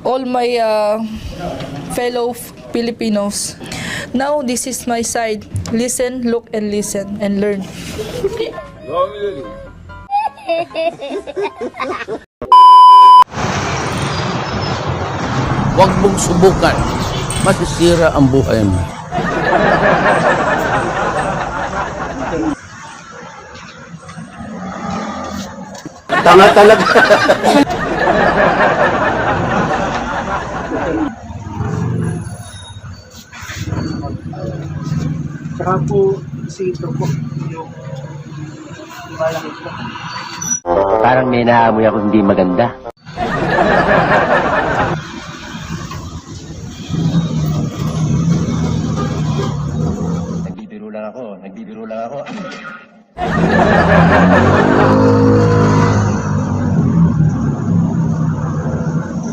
all my fellow Filipinos. Now this is my side. Listen, look, and listen, and learn. Huwag mong subukan. Masisira ang buhay mo. Tanga talaga. Saka po, si ito po, yung malaki po. Parang may naamoy ako hindi maganda. Nagbibiro lang ako.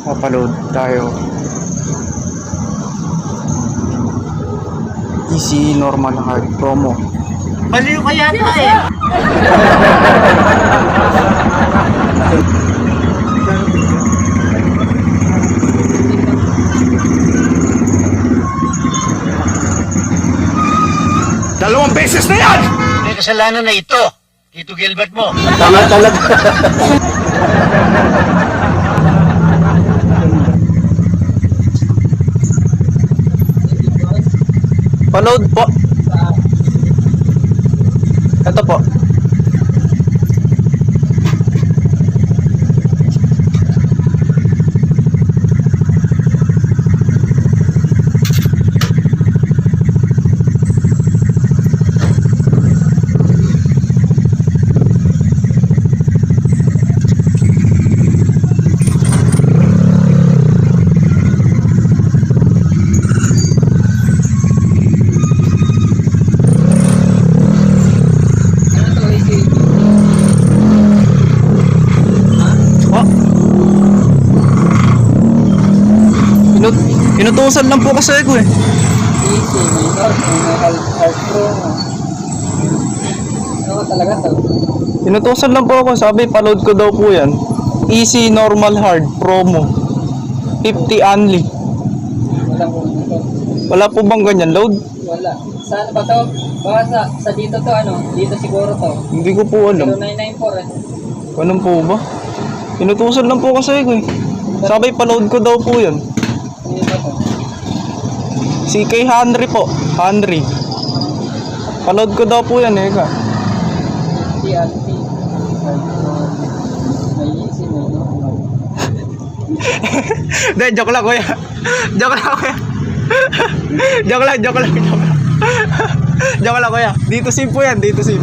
Mapaload tayo. Easy normal hard promo. Baliw ka yata eh. Dalawang beses na yan! May kasalanan na ito, Tito Gilbert mo. Tanga talaga. Paload po. Ito po. Inutusan lang po kasi ako eh. Easy, minor, hard pro. Ano talaga to? Inutusan lang po ako. Sabi, paload ko daw po yan. Easy, normal, hard, promo. 50 only. Wala po dito. Wala po bang ganyan? Load? Wala. Saan ba to? Baka sa dito to ano? Dito siguro to. Hindi ko po alam. 0994 eh. Ganun po ba? Inutusan lang po kasi ako eh. Sabi, paload ko daw po yan. Ano ba to? Si kay Henry po. Henry. Paload ko daw po yan eh. TRT. May easy, may normal. Hindi, joke lang kuya. Joke lang kuya. Joke lang. Joke lang kuya. Dito sim po yan, dito sim.